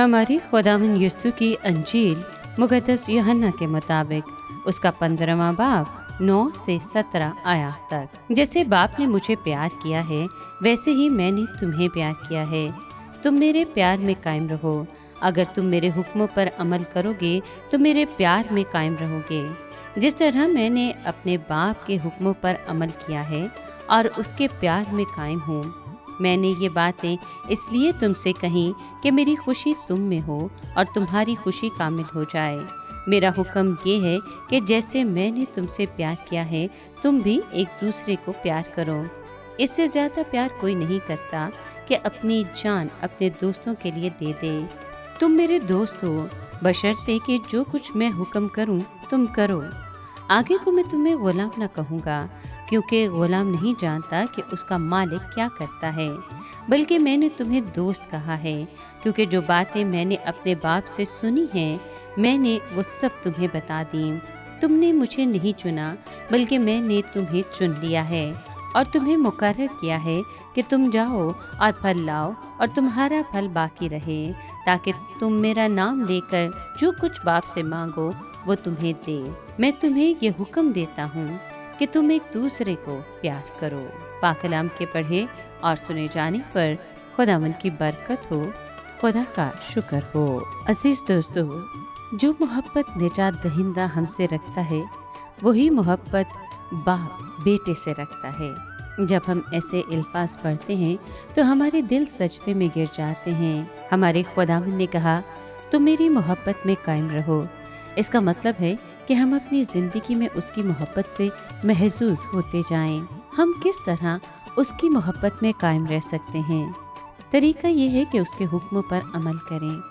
हमारी खुदावंद यीशु की अंजील मुक़द्दस यूहन्ना के मुताबिक उसका 15वां बाब 9 से 17 आयत तक। जैसे बाप ने मुझे प्यार किया है वैसे ही मैंने तुम्हें प्यार किया है, तुम मेरे प्यार में कायम रहो। अगर तुम मेरे हुक्मों पर अमल करोगे तो मेरे प्यार में कायम रहोगे, जिस तरह मैंने अपने बाप के हुक्मों पर अमल किया है और उसके प्यार में कायम हूँ। मैंने ये बातें इसलिए तुमसे कहीं कि मेरी खुशी तुम में हो और तुम्हारी खुशी कामिल हो जाए। मेरा हुक्म ये है कि जैसे मैंने तुमसे प्यार किया है तुम भी एक दूसरे को प्यार करो। इससे ज़्यादा प्यार कोई नहीं करता कि अपनी जान अपने दोस्तों के लिए दे दे। तुम मेरे दोस्त हो बशर्ते कि जो कुछ मैं हुक्म करूं तुम करो। आगे को मैं तुम्हें गुलाम न कहूँगा, क्योंकि गुलाम नहीं जानता कि उसका मालिक क्या करता है, बल्कि मैंने तुम्हें दोस्त कहा है, क्योंकि जो बातें मैंने अपने बाप से सुनी हैं मैंने वो सब तुम्हें बता दी। तुमने मुझे नहीं चुना बल्कि मैंने तुम्हें चुन लिया है और तुम्हें मुकर्रर किया है कि तुम जाओ और फल लाओ और तुम्हारा फल बाकी रहे, ताकि तुम मेरा नाम लेकर जो कुछ बाप से मांगो वो तुम्हें दे। मैं तुम्हें ये हुक्म देता हूँ कि तुम एक दूसरे को प्यार करो। पाक कलाम के पढ़े और सुने जाने पर खुदावंद की बरकत हो, खुदा का शुक्र हो। अजीज दोस्तों, जो मोहब्बत निजात दहिंदा हमसे रखता है वही मोहब्बत बाप बेटे से रखता है। जब हम ऐसे अल्फाज पढ़ते हैं तो हमारे दिल सजदे में गिर जाते हैं। हमारे खुदावंद ने कहा तुम मेरी मोहब्बत में कायम रहो। इसका मतलब है कि हम अपनी ज़िंदगी में उसकी मोहब्बत से महसूस होते जाएं। हम किस तरह उसकी मोहब्बत में कायम रह सकते हैं? तरीका ये है कि उसके हुक्मों पर अमल करें।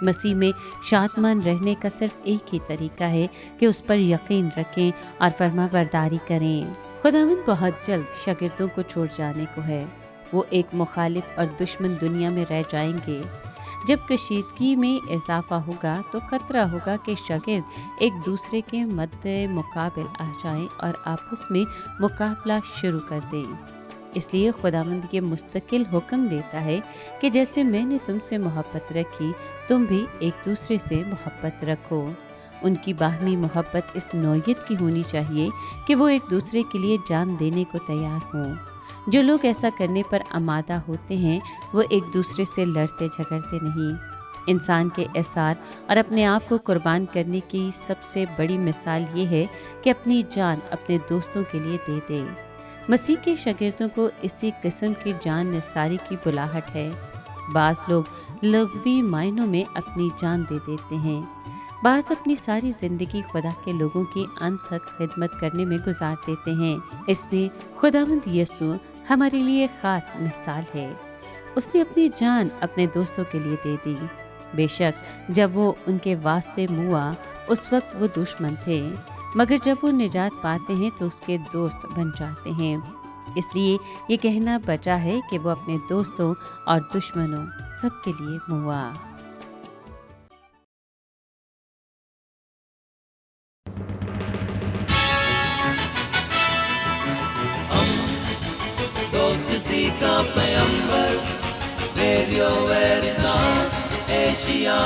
मसीह में शादमान रहने का सिर्फ एक ही तरीका है कि उस पर यकीन रखें और फरमाबरदारी करें। खुदावंद बहुत जल्द शागिर्दों को छोड़ जाने को है। वो एक मुखालिफ और दुश्मन दुनिया में रह जाएंगे। जब कशीदगी में इजाफा होगा तो खतरा होगा कि शागिर्द एक दूसरे के मद्दे मुकाबिल आ जाएं और आपस में मुकाबला शुरू कर दें। इसलिए खुदावंद ये मुस्तकिल हुक्म देता है कि जैसे मैंने तुमसे मोहब्बत रखी तुम भी एक दूसरे से मोहब्बत रखो। उनकी बाहमी मोहब्बत इस नौयत की होनी चाहिए कि वो एक दूसरे के लिए जान देने को तैयार हों। जो लोग ऐसा करने पर आमादा होते हैं वो एक दूसरे से लड़ते झगड़ते नहीं। इंसान के एसार और अपने आप को कुर्बान करने की सबसे बड़ी मिसाल ये है कि अपनी जान अपने दोस्तों के लिए दे दे। मसीह के शागिर्दों को इसी किस्म की जान निसारी की बुलाहट है। बाज़ लोग लग़वी मायनों में अपनी जान दे देते हैं, बाज़ अपनी सारी ज़िंदगी खुदा के लोगों की अंत तक खिदमत करने में गुजार देते हैं। इसमें खुदावंद यीशु हमारे लिए ख़ास मिसाल है। उसने अपनी जान अपने दोस्तों के लिए दे दी। बेशक जब वो उनके वास्ते मुआ उस वक्त वो दुश्मन थे, मगर जब वो निजात पाते हैं तो उसके दोस्त बन जाते हैं। इसलिए ये कहना बचा है कि वो अपने दोस्तों और दुश्मनों सबके लिए मुआ। दोस्ती का पैगंबर रेडियो वेरितास एशिया।